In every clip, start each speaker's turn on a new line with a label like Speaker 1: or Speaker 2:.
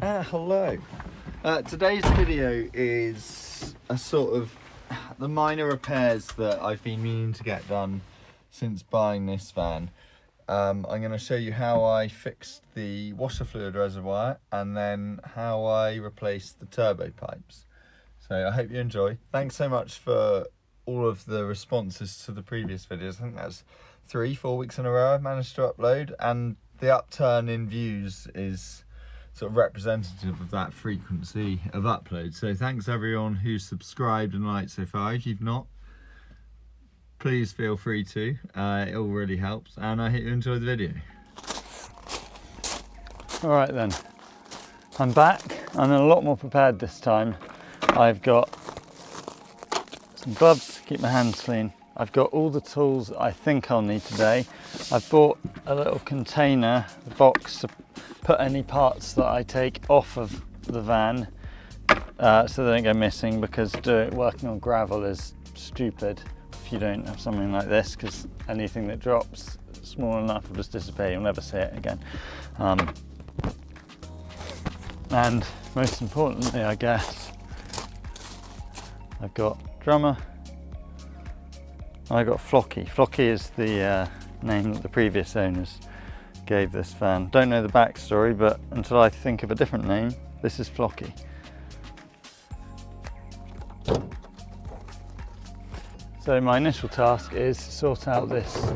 Speaker 1: Hello. Today's video is a sort of the minor repairs that I've been meaning to get done since buying this van. I'm going to show you how I fixed the washer fluid reservoir and then how I replaced the turbo pipes. So I hope you enjoy. Thanks so much for all of the responses to the previous videos. I think that's 3-4 weeks in a row I've managed to upload, and the upturn in views is sort of representative of that frequency of upload. So thanks everyone who's subscribed and liked so far. If you've not, please feel free to. It all really helps, and I hope you enjoy the video.
Speaker 2: All right then, I'm back. I'm a lot more prepared this time. I've got some gloves to keep my hands clean. I've got all the tools I think I'll need today. I've bought a little container, a box to put any parts that I take off of the van so they don't go missing, because working on gravel is stupid if you don't have something like this, because anything that drops small enough will just disappear. You'll never see it again. And most importantly, I guess, I've got drummer. I got Flocky. Flocky is the name that the previous owners gave this van. Don't know the backstory, but until I think of a different name, this is Flocky. So my initial task is to sort out this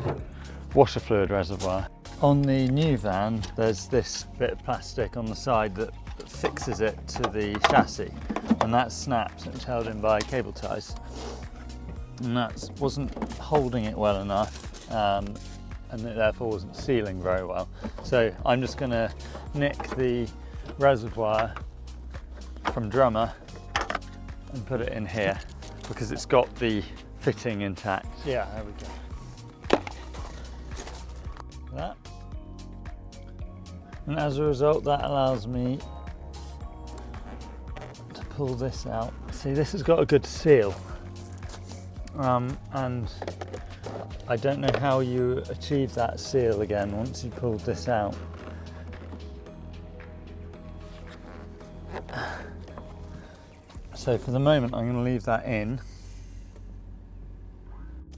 Speaker 2: washer fluid reservoir. On the new van, there's this bit of plastic on the side that fixes it to the chassis, and that snaps and it's held in by cable ties. And that wasn't holding it well enough, and it therefore wasn't sealing very well. So I'm just going to nick the reservoir from drummer and put it in here, because it's got the fitting intact. Yeah, there we go. That. And as a result, that allows me to pull this out. See, this has got a good seal. And I don't know how you achieve that seal again once you pulled this out. So for the moment, I'm going to leave that in.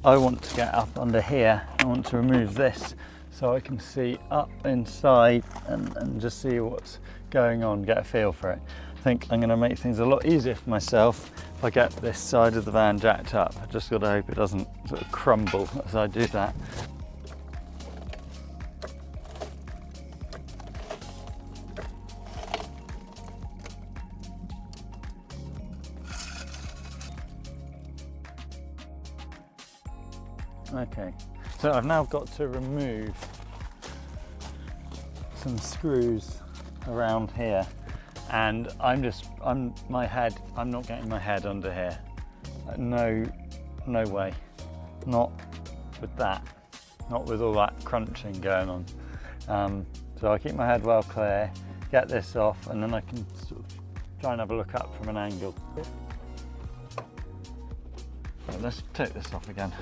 Speaker 2: I want to get up under here. I want to remove this so I can see up inside and just see what's going on, get a feel for it. I think I'm going to make things a lot easier for myself if I get this side of the van jacked up. I just got to hope it doesn't sort of crumble as I do that. Okay, so I've now got to remove some screws around here, and I'm not getting my head under here. No way. Not with that. Not with all that crunching going on. So I keep my head well clear, get this off, and then I can sort of try and have a look up from an angle. Right, let's take this off again.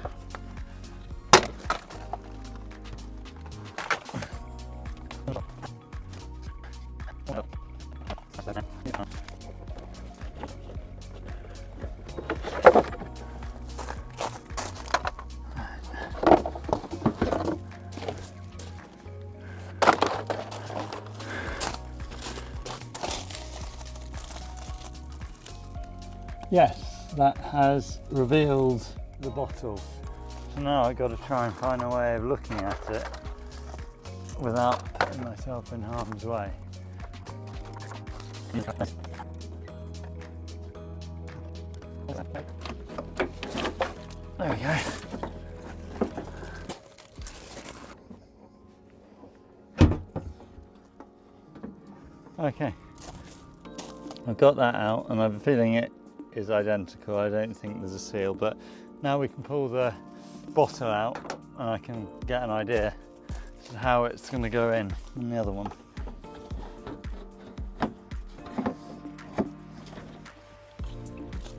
Speaker 2: Yes, that has revealed the bottle. So now I've got to try and find a way of looking at it without putting myself in harm's way. There we go. Okay, I've got that out and I'm feeling it is identical. I don't think there's a seal, but now we can pull the bottle out and I can get an idea of how it's going to go in the other one.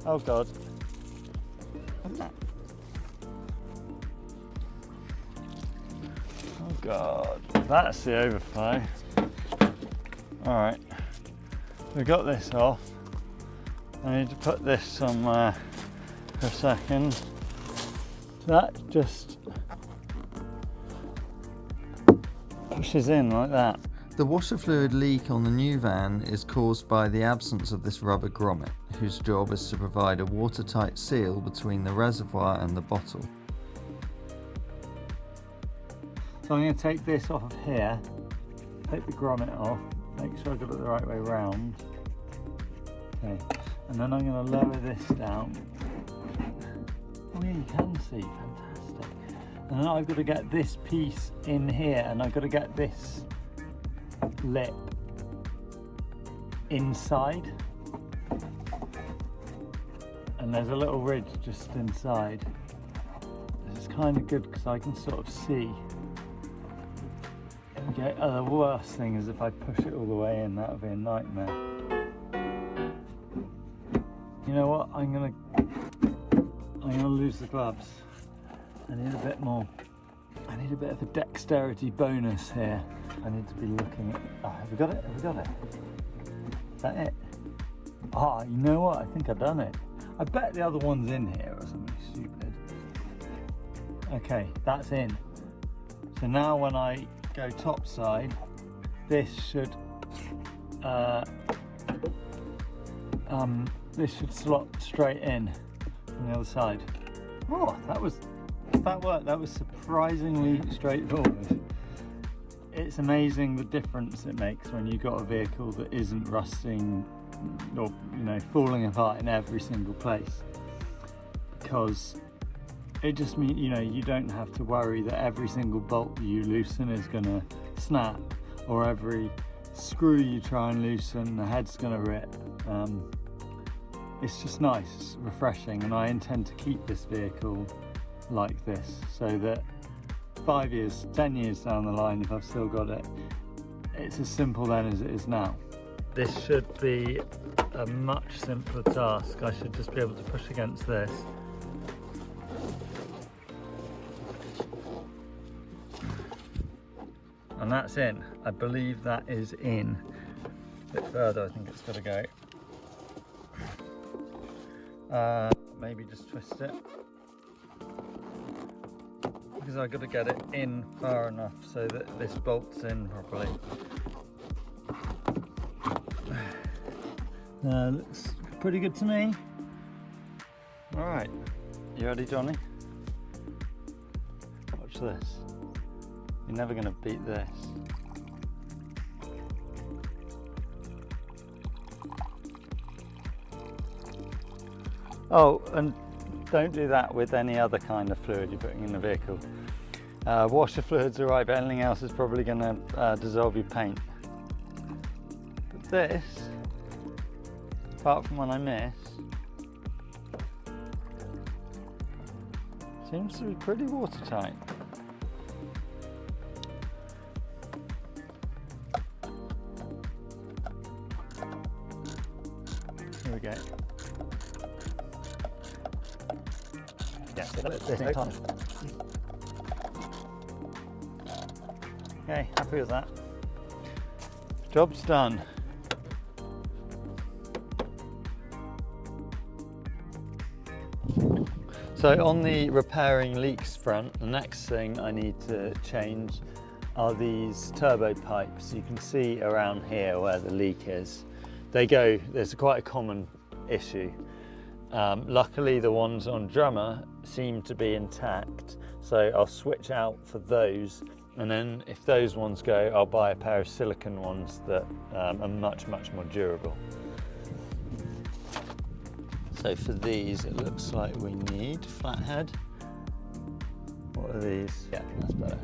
Speaker 2: Oh God. Oh God, that's the overflow. All right, we got this off. I need to put this somewhere for a second. So that just pushes in like that.
Speaker 1: The washer fluid leak on the new van is caused by the absence of this rubber grommet, whose job is to provide a watertight seal between the reservoir and the bottle.
Speaker 2: So I'm going to take this off of here, take the grommet off, make sure I got it the right way round. Okay, and then I'm going to lower this down. Oh yeah, you can see, fantastic. And then I've got to get this piece in here, and I've got to get this lip inside. And there's a little ridge just inside. This is kind of good because I can sort of see. Okay, the worst thing is if I push it all the way in, that would be a nightmare. You know what? I'm gonna lose the gloves. I need a bit more. I need a bit of a dexterity bonus here. I need to be looking at. Oh, have we got it? Have we got it? Is that it? Ah, you know what? I think I've done it. I bet the other one's in here or something stupid. Okay, that's in. So now when I go top side, this should slot straight in from the other side. Oh, that worked. That was surprisingly straightforward. It's amazing the difference it makes when you've got a vehicle that isn't rusting or, you know, falling apart in every single place, because it just means, you know, you don't have to worry that every single bolt you loosen is going to snap, or every screw you try and loosen, the head's going to rip. It's just nice, it's refreshing, and I intend to keep this vehicle like this so that 5 years, 10 years down the line, if I've still got it, it's as simple then as it is now. This should be a much simpler task. I should just be able to push against this. And that's in. I believe that is in. A bit further, I think it's got to go. Maybe just twist it, because I've got to get it in far enough so that this bolts in properly. Looks pretty good to me. All right, you ready, Johnny? Watch this. You're never going to beat this. Oh, and don't do that with any other kind of fluid you're putting in the vehicle. Washer fluid's alright, but anything else is probably going to dissolve your paint. But this, apart from when I miss, seems to be pretty watertight. Here we go. Okay, happy with that. Job's done. So on the repairing leaks front, the next thing I need to change are these turbo pipes. You can see around here where the leak is. There's quite a common issue. Luckily the ones on Drummer seem to be intact, so I'll switch out for those, and then if those ones go, I'll buy a pair of silicone ones that are much more durable. So for these it looks like we need flathead. What are these? Yeah, that's better.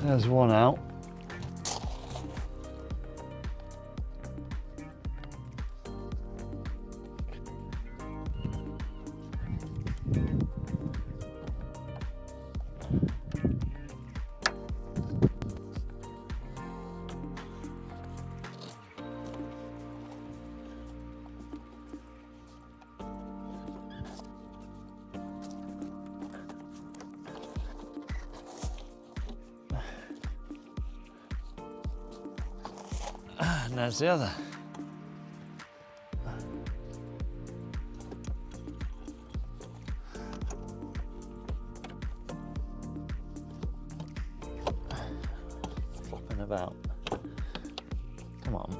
Speaker 2: There's one out. And there's the other. Flopping about. Come on.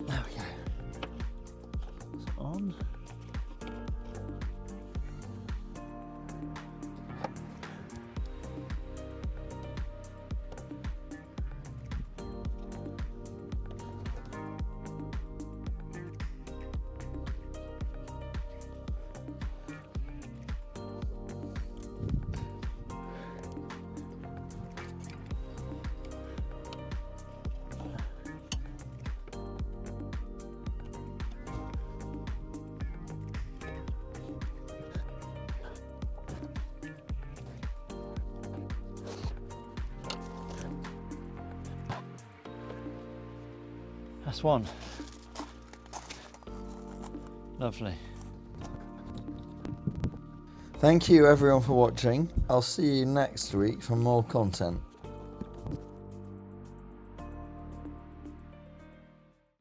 Speaker 2: There we go. On. That's one. Lovely.
Speaker 1: Thank you everyone for watching. I'll see you next week for more content.